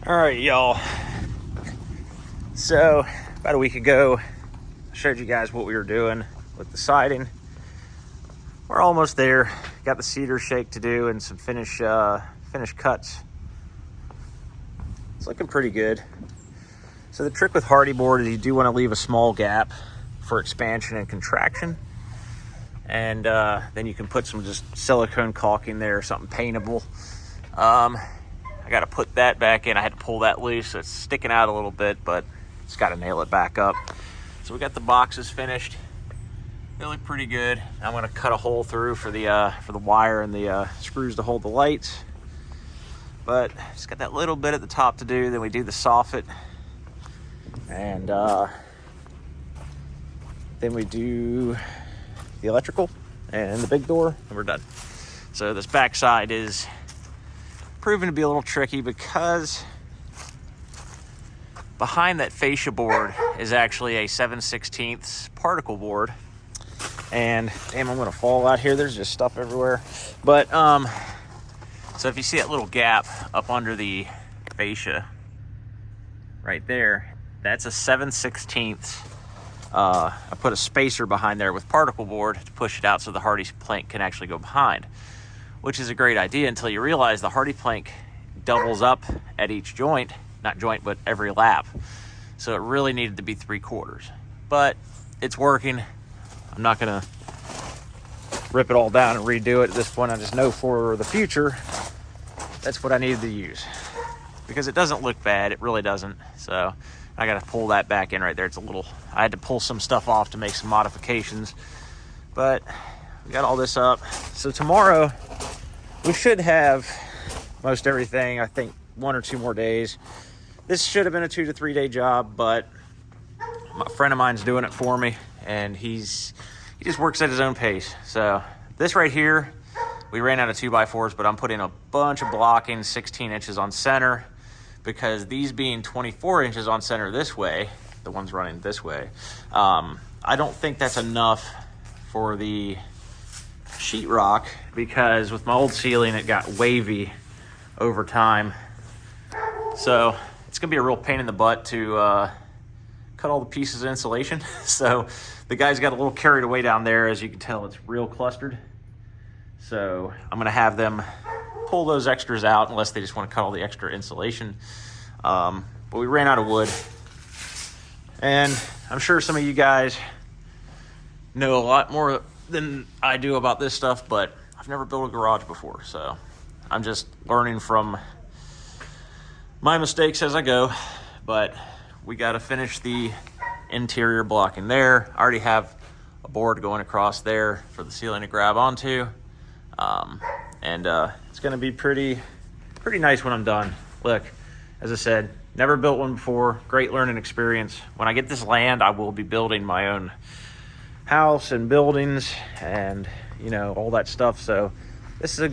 All right, y'all. So about a week ago, I showed you guys what we were doing with the siding. We're almost there. Got the cedar shake to do and some finish cuts. It's looking pretty good. So the trick with hardy board is you do want to leave a small gap for expansion and contraction. And then you can put some just silicone caulking there or something paintable. I got to put that back in. I had to pull that loose, so it's sticking out a little bit, but it's got to nail it back up. So we got the boxes finished. They look pretty good. I'm going to cut a hole through for the wire and the screws to hold the lights. But just got that little bit at the top to do. Then we do the soffit, and then we do the electrical and the big door, and we're done. So this back side is proven to be a little tricky because behind that fascia board is actually a 7/16 particle board. And damn, I'm gonna fall out here. There's just stuff everywhere. But so if you see that little gap up under the fascia right there, that's a 7/16. I put a spacer behind there with particle board to push it out so the hardy plank can actually go behind, which is a great idea until you realize the hardy plank doubles up at each joint, not joint, but every lap. So it really needed to be 3/4, but it's working. I'm not gonna rip it all down and redo it at this point. I just know for the future, that's what I needed to use because it doesn't look bad. It really doesn't. So I got to pull that back in right there. It's a little, I had to pull some stuff off to make some modifications, but we got all this up. So tomorrow we should have most everything. I think 1 or 2 more days. This should have been a 2 to 3 day job, but a friend of mine's doing it for me, and he just works at his own pace. So this right here, we ran out of 2x4s, but I'm putting a bunch of blocking 16 inches on center, because these being 24 inches on center this way, the ones running this way, I don't think that's enough for the sheetrock, because with my old ceiling it got wavy over time. So it's gonna be a real pain in the butt to cut all the pieces of insulation. So the guys got a little carried away down there. As you can tell, it's real clustered. So I'm gonna have them pull those extras out unless they just want to cut all the extra insulation. But we ran out of wood, and I'm sure some of you guys know a lot more than I do about this stuff, but I've never built a garage before, so I'm just learning from my mistakes as I go. But we got to finish the interior blocking there. I already have a board going across there for the ceiling to grab onto. And it's going to be pretty nice when I'm done. Look, as I said, never built one before. Great learning experience. When I get this land, I will be building my own house and buildings and, you know, all that stuff. So this is a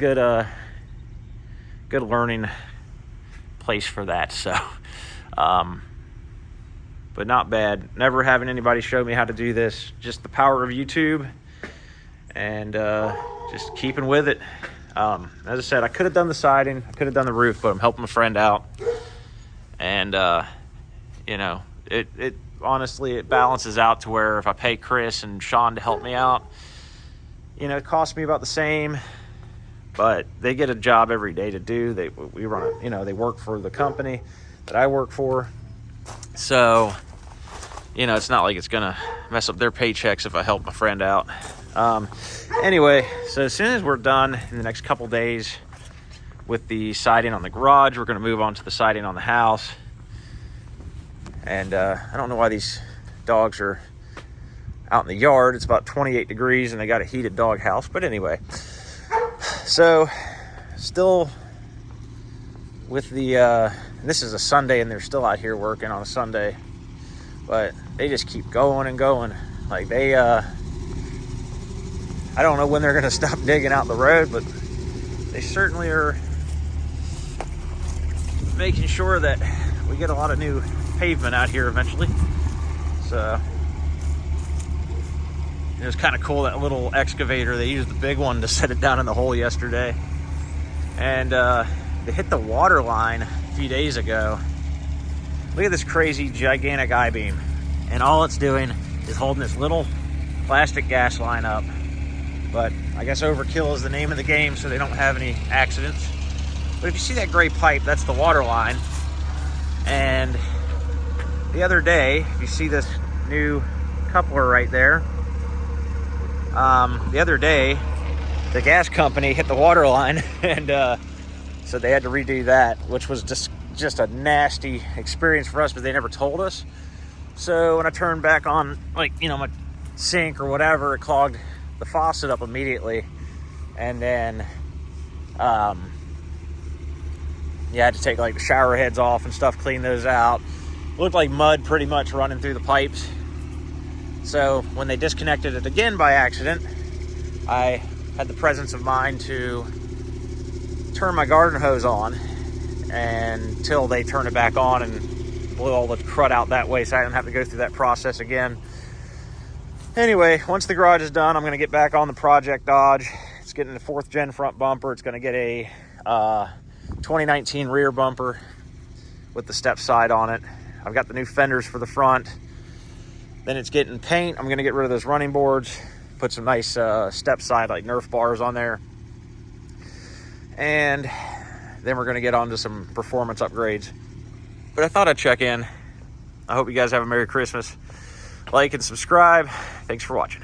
good learning place for that. So, but not bad. Never having anybody show me how to do this. Just the power of YouTube and just keeping with it. As I said, I could have done the siding, I could have done the roof, but I'm helping a friend out. And, you know, it honestly, it balances out to where if I pay Chris and Sean to help me out, you know, it costs me about the same, but they get a job every day to do. We run, you know, they work for the company that I work for. So, you know, it's not like it's going to mess up their paychecks if I help my friend out. Anyway, so as soon as we're done in the next couple days with the siding on the garage, we're going to move on to the siding on the house. And I don't know why these dogs are out in the yard. It's about 28 degrees and they got a heated dog house. But anyway, so still with the this is a Sunday and they're still out here working on a Sunday, but they just keep going and going. Like they I don't know when they're going to stop digging out the road, but they certainly are making sure that we get a lot of new pavement out here eventually. So it was kind of cool, that little excavator. They used the big one to set it down in the hole yesterday. And they hit the water line few days ago. Look at this crazy gigantic I-beam. And all it's doing is holding this little plastic gas line up. But I guess overkill is the name of the game, so they don't have any accidents. But if you see that gray pipe, that's the water line. And the other day, if you see this new coupler right there, the other day, the gas company hit the water line, and so they had to redo that, which was just a nasty experience for us, but they never told us. So when I turned back on, like, you know, my sink or whatever, it clogged the faucet up immediately. And then, yeah, I had to take like the shower heads off and stuff, clean those out. Looked like mud pretty much running through the pipes. So when they disconnected it again by accident, I had the presence of mind to turn my garden hose on until they turn it back on and blew all the crud out that way, so I didn't have to go through that process again. Anyway, once the garage is done, I'm going to get back on the Project Dodge. It's getting a 4th gen front bumper. It's going to get a 2019 rear bumper with the step side on it. I've got the new fenders for the front. Then it's getting paint. I'm going to get rid of those running boards, put some nice step side like Nerf bars on there. And then we're going to get on to some performance upgrades. But I thought I'd check in. I hope you guys have a Merry Christmas. Like and subscribe. Thanks for watching.